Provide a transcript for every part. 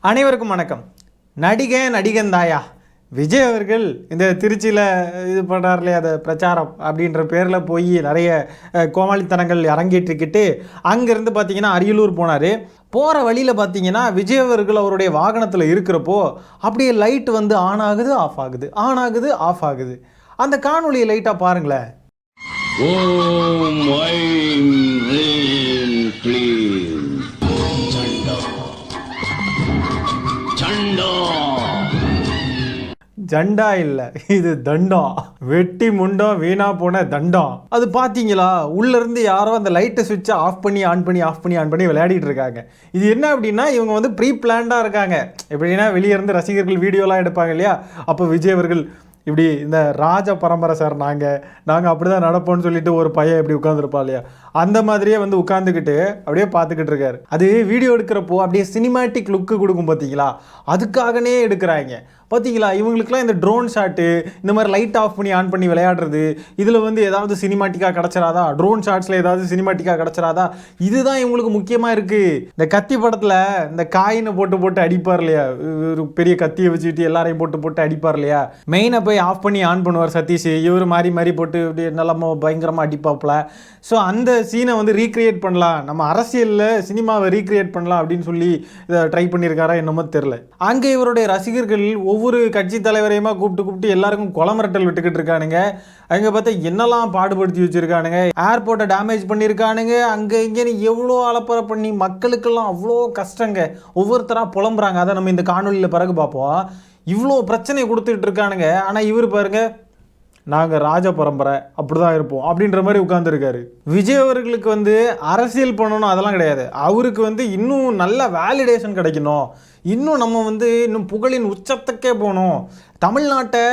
அனைவருக்கும் வணக்கம். நடிகன் தாயா விஜய் அவர்கள் இந்த திருச்சியில் இது பண்ணுறாரு இல்லையா, அதை பிரச்சாரம் அப்படின்ற பேரில் போய் நிறைய கோமாளித்தனங்கள் அரங்கேற்றிக்கிட்டு அங்கேருந்து பார்த்தீங்கன்னா அரியலூர் போனார். போகிற வழியில் பார்த்தீங்கன்னா விஜய் அவர்கள் அவருடைய வாகனத்தில் இருக்கிறப்போ அப்படியே லைட் வந்து ஆன் ஆகுது ஆஃப் ஆகுது, ஆன் ஆகுது ஆஃப் ஆகுது. அந்த காணொலியை லைட்டாக பாருங்களேன். ஜண்டா இல்லை, இது தண்டம். வெட்டி முண்டம் வீணா போன தண்டம். அது பார்த்தீங்களா, உள்ளேருந்து யாரோ அந்த லைட்டை சுவிட்சை ஆஃப் பண்ணி ஆன் பண்ணி விளையாடிட்டு இருக்காங்க. இது என்ன அப்படின்னா, இவங்க வந்து ப்ரீ பிளான்டாக இருக்காங்க. எப்படின்னா வெளியே இருந்து ரசிகர்கள் வீடியோலாம் எடுப்பாங்க இல்லையா, அப்போ விஜய் அவர்கள் இப்படி இந்த ராஜ பரம்பரை சார் நாங்கள் அப்படி தான் நடப்போம்னு சொல்லிட்டு ஒரு பையன் இப்படி உட்காந்துருப்பா இல்லையா, அந்த மாதிரியே வந்து உட்காந்துக்கிட்டு அப்படியே பார்த்துக்கிட்டு இருக்காரு. அது வீடியோ எடுக்கிறப்போ அப்படியே சினிமேட்டிக் லுக்கு கொடுக்கும் பார்த்தீங்களா, அதுக்காகனே எடுக்கிறாங்க பார்த்தீங்களா. இவங்களுக்குலாம் இந்த ட்ரோன் ஷாட்டு, இந்த மாதிரி லைட் ஆஃப் பண்ணி ஆன் பண்ணி விளையாடுறது, இதில் வந்து ஏதாவது சினிமாட்டிக்காக கிடச்சிடாதா, ட்ரோன் ஷாட்ஸில் ஏதாவது சினிமாட்டிக்காக கிடச்சிடாதா, இதுதான் இவங்களுக்கு முக்கியமாக இருக்குது. இந்த கத்தி படத்தில் இந்த காயினை போட்டு அடிப்பார் இல்லையா, ஒரு பெரிய கத்தியை வச்சுக்கிட்டு எல்லாரையும் போட்டு அடிப்பார் இல்லையா, மெயினை போய் ஆஃப் பண்ணி ஆன் பண்ணுவார் சதீஷ். இவர் மாறி போட்டு இப்படி நல்லா பயங்கரமாக அடிப்பாப்பில். ஸோ அந்த சீனை வந்து ரீக்ரியேட் பண்ணலாம், நம்ம அரசியலில் சினிமாவை ரீக்ரியேட் பண்ணலாம் அப்படின்னு சொல்லி இதை ட்ரை பண்ணியிருக்காரா என்னமோ தெரில. அங்கே இவருடைய ரசிகர்கள் ஒவ்வொரு கட்சி தலைவரையுமா கூப்பிட்டு எல்லாருக்கும் கொலமிரட்டல் விட்டுக்கிட்டு இருக்கானுங்க. அங்கே பார்த்தா என்னெல்லாம் பாடுபடுத்தி வச்சுருக்கானுங்க, ஏர்போர்ட்டை டேமேஜ் பண்ணியிருக்கானுங்க, அங்கே இங்கேன்னு எவ்வளோ அலப்பறை பண்ணி மக்களுக்கெல்லாம் அவ்வளோ கஷ்டங்க. ஒவ்வொருத்தராக புலம்புறாங்க. அதை நம்ம இந்த காணொலியில் பிறகு பார்ப்போம். இவ்வளோ பிரச்சனை கொடுத்துட்டு இருக்கானுங்க. ஆனால் இவர் பாருங்க, நாங்கள் ராஜ பரம்பரை அப்படி தான் இருப்போம் அப்படின்ற மாதிரி உட்காந்துருக்காரு. விஜய் அவர்களுக்கு வந்து அரசியல் பண்ணணும் அதெல்லாம் கிடையாது. அவருக்கு வந்து இன்னும் நல்ல வேலிடேஷன் கிடைக்கணும், இன்னும் நம்ம வந்து இன்னும் புகழின் உச்சத்துக்கே போகணும். தமிழ்நாட்டை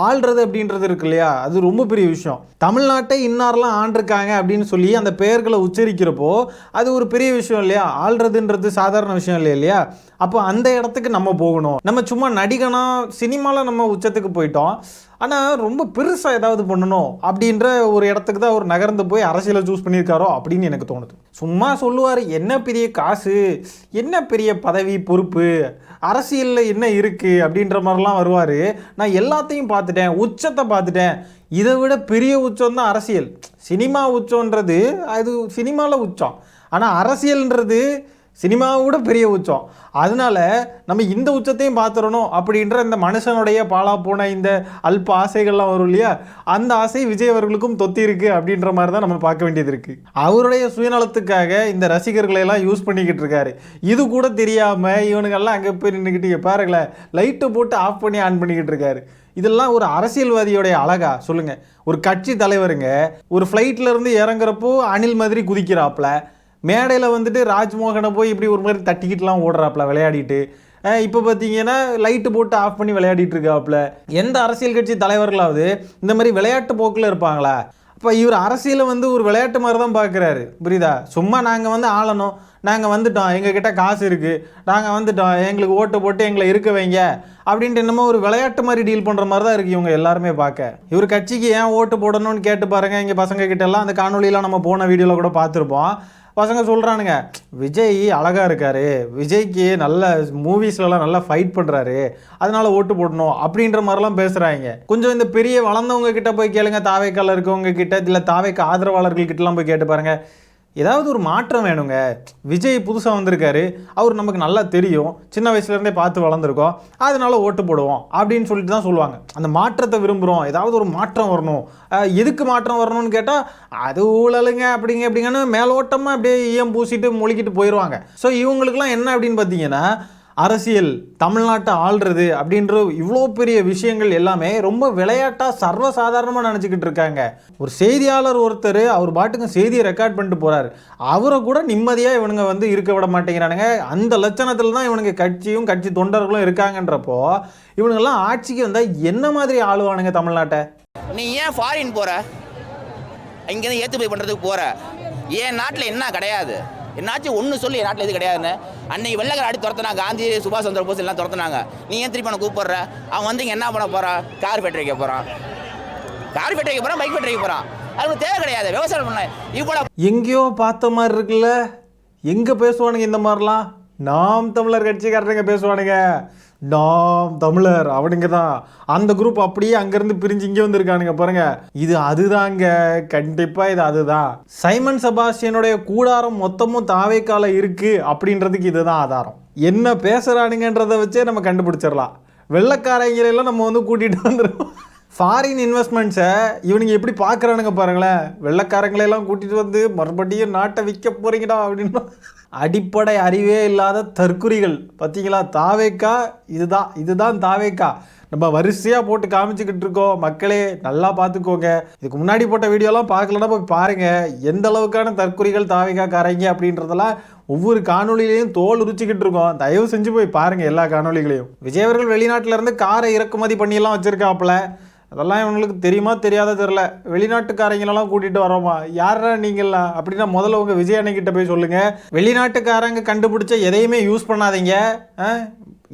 ஆள்றது அப்படின்றது இருக்கு இல்லையா, அது ரொம்ப பெரிய விஷயம். தமிழ்நாட்டை இன்னாரெலாம் ஆண்டிருக்காங்க அப்படின்னு சொல்லி அந்த பெயர்களை உச்சரிக்கிறப்போ அது ஒரு பெரிய விஷயம் இல்லையா. ஆள்றதுன்றது சாதாரண விஷயம் இல்லையா. அப்போ அந்த இடத்துக்கு நம்ம போகணும். நம்ம சும்மா நடிகனா சினிமாவில் நம்ம உச்சத்துக்கு போயிட்டோம், ஆனால் ரொம்ப பெருசாக ஏதாவது பண்ணணும் அப்படின்ற ஒரு இடத்துக்கு தான் அவர் நகர்ந்து போய் அரசியலை சூஸ் பண்ணியிருக்காரோ அப்படின்னு எனக்கு தோணுது. சும்மா சொல்லுவார், என்ன பெரிய காசு, என்ன பெரிய பதவி பொறுப்பு, அரசியலில் என்ன இருக்குது அப்படின்ற மாதிரிலாம் வருவார். நான் எல்லாத்தையும் பார்த்துட்டேன், உச்சத்தை பார்த்துட்டேன், இதை விட பெரிய உச்சம் தான் அரசியல். சினிமா உச்சம்ன்றது அது சினிமாவில் உச்சம், ஆனால் அரசியல்ன்றது சினிமாவை விட பெரிய உச்சம். அதனால நம்ம இந்த உச்சத்தையும் பார்த்துடணும் அப்படின்ற இந்த மனுஷனுடைய பாலா போன இந்த அல்ப ஆசைகள்லாம் வரும் இல்லையா, அந்த ஆசை விஜய் அவர்களுக்கும் தொத்தி இருக்கு அப்படின்ற மாதிரி தான் நம்ம பார்க்க வேண்டியது இருக்குது. அவருடைய சுயநலத்துக்காக இந்த ரசிகர்களையெல்லாம் யூஸ் பண்ணிக்கிட்டு இருக்காரு. இது கூட தெரியாமல் இவனுங்கெல்லாம் அங்கே போய் நின்றுக்கிட்டு பாருங்களேன், லைட்டை போட்டு ஆஃப் பண்ணி ஆன் பண்ணிக்கிட்டு இருக்காரு. இதெல்லாம் ஒரு அரசியல்வாதியோடைய அழகா சொல்லுங்கள். ஒரு கட்சி தலைவருங்க ஒரு ஃப்ளைட்லேருந்து இறங்குறப்போ அணில் மாதிரி குதிக்கிறாப்புல, மேடையில் வந்துட்டு ராஜ்மோகனை போய் இப்படி ஒரு மாதிரி தட்டிக்கிட்டுலாம் ஓடுறாப்புல விளையாடிட்டு. இப்போ பார்த்தீங்கன்னா லைட்டு போட்டு ஆஃப் பண்ணி விளையாடிட்டு இருக்காப்புல. எந்த அரசியல் கட்சி தலைவர்களாவது இந்த மாதிரி விளையாட்டு போக்கில் இருப்பாங்களா? அப்போ இவர் அரசியலை வந்து ஒரு விளையாட்டு மாதிரி தான் பார்க்குறாரு, புரியுதா? சும்மா நாங்கள் வந்து ஆளணும், நாங்கள் வந்துட்டோம், எங்ககிட்ட காசு இருக்குது, நாங்கள் வந்துட்டோம், எங்களுக்கு ஓட்டு போட்டு எங்களை இருக்க வைங்க அப்படின்ட்டு என்னமோ ஒரு விளையாட்டு மாதிரி டீல் பண்ணுற மாதிரி தான் இருக்குது இவங்க எல்லாருமே பார்க்க. இவர் கட்சிக்கு ஏன் ஓட்டு போடணும்னு கேட்டு பாருங்கள். இங்கே பசங்க கிட்டெல்லாம் அந்த காணொலியெலாம் நம்ம போன வீடியோவில் கூட பார்த்துருப்போம். பசங்க சொல்கிறானுங்க, விஜய் அழகாக இருக்கார், விஜய்க்கு நல்ல மூவிஸ்லலாம் நல்லா ஃபைட் பண்ணுறாரு, அதனால் ஓட்டு போடணும் அப்படின்ற மாதிரிலாம் பேசுகிறாங்க. கொஞ்சம் இந்த பெரிய வளர்ந்தவங்க கிட்ட போய் கேளுங்க, தாவேக்கால இருக்கவங்க கிட்ட, இல்லை தாவேக்க ஆதரவாளர்கள்கிட்டலாம் போய் கேட்டு பாருங்கள். ஏதாவது ஒரு மாற்றம் வேணுங்க. விஜய் புதுசாக வந்திருக்காரு, அவர் நமக்கு நல்லா தெரியும், சின்ன வயசுலேருந்தே பார்த்து வளர்ந்துருக்கோம், அதனால ஓட்டு போடுவோம் அப்படின்னு சொல்லிட்டு தான் சொல்லுவாங்க. அந்த மாற்றத்தை விரும்புகிறோம், ஏதாவது ஒரு மாற்றம் வரணும். எதுக்கு மாற்றம் வரணும்னு கேட்டால் அது ஊழலுங்க அப்படிங்கன்னு மேலோட்டமாக அப்படியே ஈயம் பூசிட்டு மொழிக்கிட்டு போயிடுவாங்க. ஸோ இவங்களுக்குலாம் என்ன அப்படின்னு பார்த்தீங்கன்னா, அரசியல், தமிழ்நாட்டை ஆள்றது அப்படின்ற இவ்வளோ பெரிய விஷயங்கள் எல்லாமே ரொம்ப விளையாட்டாக சர்வசாதாரணமாக நினச்சிக்கிட்டு இருக்காங்க. ஒரு செய்தியாளர் ஒருத்தர் அவர் பாட்டுக்கு செய்தியை ரெக்கார்ட் பண்ணிட்டு போகிறார், அவரை கூட நிம்மதியாக இவனுங்க வந்து இருக்க விட மாட்டேங்கிறானுங்க. அந்த லட்சணத்தில் தான் இவனுங்க கட்சியும் கட்சி தொண்டர்களும் இருக்காங்கன்றப்போ இவனுங்கெல்லாம் ஆட்சிக்கு வந்தால் என்ன மாதிரி ஆளுவானுங்க தமிழ்நாட்டை? நீ ஏன் ஃபாரின் போகிற, இங்கேருந்து ஏற்று போய் பண்ணுறதுக்கு போகிற? என் நாட்டில் என்ன கிடையாது, என்னாச்சும் ஒன்று சொல்லி என் நாட்டில் எது கிடையாதுன்னு. அன்னைக்கு வெள்ளக்கார அடி துரத்துனா, காந்தி சுபாஷ் சந்திர போஸ் எல்லாம் துரத்துனாங்க. நீ ஏன் திருப்பி அவனை கூப்பிட்ற? அவன் வந்து இங்கே என்ன பண்ண போகிறான்? கார் ஃபேக்டரி வைக்க போகிறான், பைக் ஃபேக்டரி வைக்க போகிறான். அது தேவை கிடையாது. விவசாயம் பண்ண இவ்வளோ எங்கேயோ பார்த்த மாதிரி இருக்குல்ல. எங்கே பேசுவானுங்க இந்த மாதிரிலாம்? நாம் தமிழர் கட்சிக்காரங்க பேசுவானுங்க, நாம் தமிழர் அவனுங்க தான். அந்த குரூப் அப்படியே அங்கேருந்து பிரிஞ்சு இங்கே வந்திருக்கானுங்க பாருங்க. இது அதுதாங்க, கண்டிப்பாக இது அதுதான். சைமன் செபாஸ்டியனுடைய கூடாரம் மொத்தமும் தாவேக்கால இருக்கு அப்படின்றதுக்கு இதுதான் ஆதாரம். என்ன பேசுகிறானுங்கன்றதை வச்சே நம்ம கண்டுபிடிச்சிடலாம். வெள்ளைக்காரங்களெல்லாம் நம்ம வந்து கூட்டிகிட்டு வந்துடுவோம். ஃபாரின் இன்வெஸ்ட்மெண்ட்ஸை இவனுங்க எப்படி பார்க்குறானுங்க பாருங்களேன். வெள்ளைக்காரங்களெல்லாம் கூட்டிகிட்டு வந்து மறுபடியும் நாட்டை விற்க போகிறீங்கடா அப்படின்னு. அடிப்படை அறிவே இல்லாத தற்குறிகள் பார்த்தீங்களா. தாவேக்கா இதுதான் தாவேக்கா. நம்ம வரிசையாக போட்டு காமிச்சிக்கிட்டு இருக்கோம். மக்களே நல்லா பார்த்துக்கோங்க. இதுக்கு முன்னாடி போட்ட வீடியோலாம் பார்க்கலன்னா போய் பாருங்கள். எந்த அளவுக்கான தற்குறிகள் தாவேக்கா காரங்க அப்படின்றதெல்லாம் ஒவ்வொரு காணொலியிலையும் தோல் உரிச்சிக்கிட்டு இருக்கோம். தயவு செஞ்சு போய் பாருங்கள் எல்லா காணொலிகளையும். விஜய் அவர்கள் வெளிநாட்டிலேருந்து காரை இறக்குமதி பண்ணியெல்லாம் வச்சுருக்காப்புல. அதெல்லாம் இவங்களுக்கு தெரியுமா தெரியாத தெரில. வெளிநாட்டுக்காரங்களெல்லாம் கூட்டிகிட்டு வரோமா, யாரா நீங்களாம் அப்படின்னா முதல்ல உங்கள் விஜய் அண்ணகிட்ட போய் சொல்லுங்கள். வெளிநாட்டுக்காரங்க கண்டுபிடிச்ச எதையுமே யூஸ் பண்ணாதீங்க.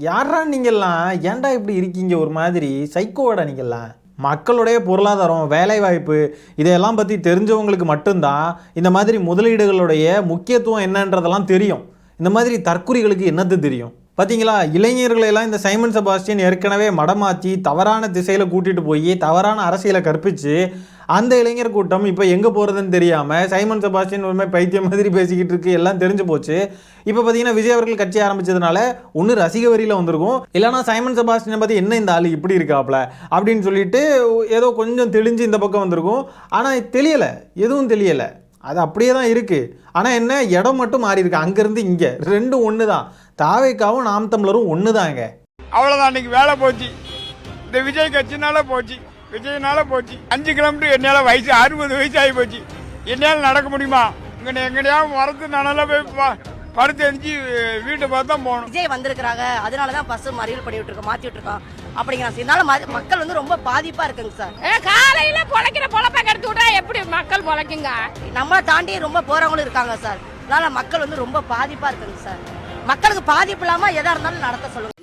யாரா நீங்கள்லாம், ஏன்டா இப்படி இருக்கீங்க, ஒரு மாதிரி சைக்கோடா நீங்கள்லாம். மக்களுடைய பொருளாதாரம், வேலைவாய்ப்பு இதையெல்லாம் பற்றி தெரிஞ்சவங்களுக்கு மட்டும்தான் இந்த மாதிரி முதலீடுகளுடைய முக்கியத்துவம் என்னன்றதெல்லாம் தெரியும். இந்த மாதிரி தற்குறிகளுக்கு என்னது தெரியும் பார்த்தீங்களா. இளைஞர்களெல்லாம் இந்த சைமன் செபாஸ்டியன் ஏற்கனவே மடமாற்றி தவறான திசையில் கூட்டிகிட்டு போய் தவறான அரசியலை கற்பித்து அந்த இளைஞர் கூட்டம் இப்போ எங்கே போகிறதுன்னு தெரியாமல் சைமன் செபாஸ்டியன் ஒரு மாதிரி பைத்தியம் மாதிரி பேசிக்கிட்டு இருக்கு. எல்லாம் தெரிஞ்சு போச்சு. இப்போ பார்த்தீங்கன்னா விஜய் அவர்கள் கட்சி ஆரம்பித்ததுனால ஒன்று ரசிக வரியில் வந்திருக்கும், இல்லைனா சைமன் செபாஸ்டியனை பற்றி என்ன இந்த ஆள் இப்படி இருக்காப்ல அப்படின்னு சொல்லிட்டு ஏதோ கொஞ்சம் தெளிஞ்சு இந்த பக்கம் வந்திருக்கும். ஆனால் தெரியலை, எதுவும் தெரியலை. அது அப்படியே தான் இருக்குது. ஆனால் என்ன, இடம் மட்டும் மாறி இருக்கு. அங்கேருந்து இங்கே ரெண்டும் ஒன்று தான். தாவேக்காவும் நாம் தமிழரும் ஒன்று தாங்க. அவ்வளோதான். இன்னைக்கு வேலை போச்சு. இந்த விஜய் கட்சினால போச்சு, விஜயனால போச்சு. 5 கிலோமீட்டர் என்னால் வயசு 60 வயசு ஆகி போச்சு. என்னால் நடக்க முடியுமா? இங்கே எங்கடையாவது மரத்து நானால போய் படுத்து எரிஞ்சு வீட்டை பார்த்து தான் போகணும். விஜய் வந்திருக்கிறாங்க, அதனால தான் பஸ் மறியல் பண்ணி விட்டுருக்கோம், மாற்றி விட்டுருக்கோம் அப்படிங்கிறாங்க. இதனால மக்கள் வந்து ரொம்ப பாதிப்பா இருக்குங்க சார். காலையில பொழைக்கிற பொழப்பை கெடுத்து விட்டா எப்படி மக்கள் பொழைக்குங்க? நம்மளை தாண்டி ரொம்ப போறவங்களும் இருக்காங்க சார். அதனால மக்கள் வந்து ரொம்ப பாதிப்பா இருக்குங்க சார். மக்களுக்கு பாதிப்பு இல்லாம எதா இருந்தாலும் நடத்த சொல்லுங்க.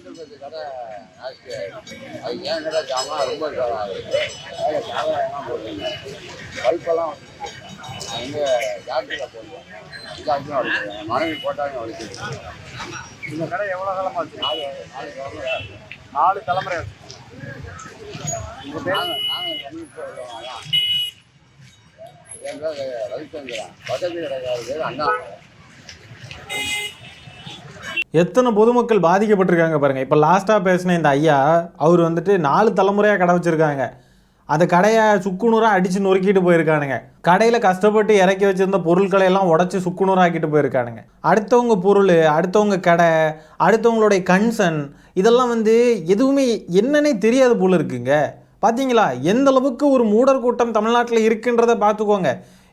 மனைவி போட்டாங்க. இந்த கடை எவ்வளோ காலமா இருக்கு? 4 தலைமுறை. ரவிச்சந்திரன் பக்கத்து கிடையாது அண்ணா. எத்தனை பொதுமக்கள் பாதிக்கப்பட்டிருக்காங்க பாருங்கள். இப்போ லாஸ்ட்டாக பேசின இந்த ஐயா அவர் வந்துட்டு 4 தலைமுறையாக கடை வச்சுருக்காங்க. அந்த கடையை சுக்குநூறாக அடித்து நொறுக்கிட்டு போயிருக்கானுங்க. கடையில் கஷ்டப்பட்டு இறக்கி வச்சுருந்த பொருட்களை எல்லாம் உடச்சி சுக்குநூறாக்கிட்டு போயிருக்கானுங்க. அடுத்தவங்க பொருள், அடுத்தவங்க கடை, அடுத்தவங்களுடைய கன்சர்ன் இதெல்லாம் வந்து எதுவுமே என்னன்னே தெரியாது போல இருக்குங்க. பார்த்தீங்களா எந்த அளவுக்கு ஒரு மூடர் கூட்டம் தமிழ்நாட்டில் இருக்குன்றதை பார்த்துக்கோங்க.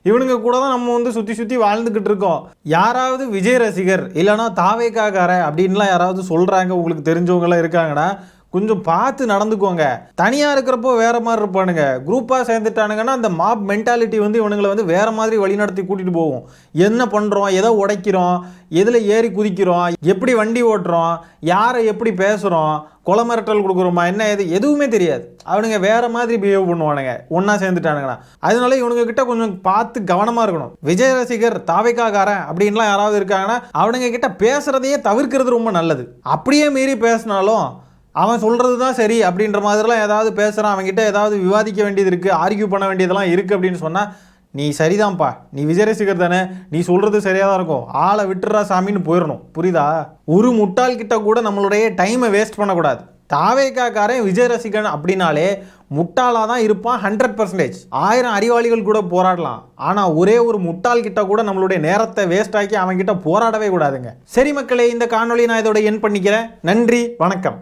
இவனுங்க கூட தான் நம்ம வந்து சுற்றி சுற்றி வாழ்ந்துக்கிட்டு இருக்கோம். யாராவது விஜய் ரசிகர் இல்லைனா தாவேக்காக்கார அப்படின்லாம் யாராவது சொல்கிறாங்க, உங்களுக்கு தெரிஞ்சவங்களாம் இருக்காங்கன்னா கொஞ்சம் பார்த்து நடந்துக்கோங்க. தனியாக இருக்கிறப்போ வேறு மாதிரி இருப்பானுங்க. குரூப்பாக சேர்ந்துட்டானுங்கன்னா அந்த மாப் மென்டாலிட்டி வந்து இவனுங்களை வந்து வேறு மாதிரி வழிநடத்தி கூட்டிகிட்டு போவோம். என்ன பண்ணுறோம், எதை உடைக்கிறோம், எதில் ஏறி குதிக்கிறோம், எப்படி வண்டி ஓட்டுறோம், யாரை எப்படி பேசுகிறோம், கொலை மிரட்டல் கொடுக்குறோமா, என்ன எதுவுமே தெரியாது. அவனுங்க வேறு மாதிரி பிஹேவ் பண்ணுவானுங்க ஒன்றா சேர்ந்துட்டானுங்கன்னா. அதனால இவனுங்க கிட்ட கொஞ்சம் பார்த்து கவனமாக இருக்கணும். விஜய் ரசிகர் தாவேக்காக்காரன் அப்படின்லாம் யாராவது இருக்காங்கன்னா அவனுங்க கிட்ட பேசுகிறதையே தவிர்க்கிறது ரொம்ப நல்லது. அப்படியே மீறி பேசினாலும் அவன் சொல்கிறது தான் சரி அப்படின்ற மாதிரிலாம் ஏதாவது பேசுகிறான், அவன்கிட்ட ஏதாவது விவாதிக்க வேண்டியது இருக்குது, ஆர்கியூ பண்ண வேண்டியதெல்லாம் இருக்குது அப்படின்னு சொன்னால் நீ சரிதான்ப்பா, நீ விஜய் ரசிகர் தானே, நீ சொல்கிறது சரியாக தான் இருக்கும், ஆளை விட்டுறா சாமின்னு போயிடணும். புரியுதா? ஒரு முட்டாள்கிட்ட கூட நம்மளுடைய டைமை வேஸ்ட் பண்ணக்கூடாது. தாவேக்காக்காரன் விஜய் ரசிகன் அப்படின்னாலே முட்டாளாக தான் இருப்பான் 100%. 1000 அறிவாளிகள் கூட போராடலாம். ஆனால் ஒரே ஒரு முட்டாள் கிட்ட கூட நம்மளுடைய நேரத்தை வேஸ்ட் ஆக்கி அவன்கிட்ட போராடவே கூடாதுங்க. சரி மக்களே, இந்த காணொலி நான் இதோட என் பண்ணிக்கிறேன். நன்றி, வணக்கம்.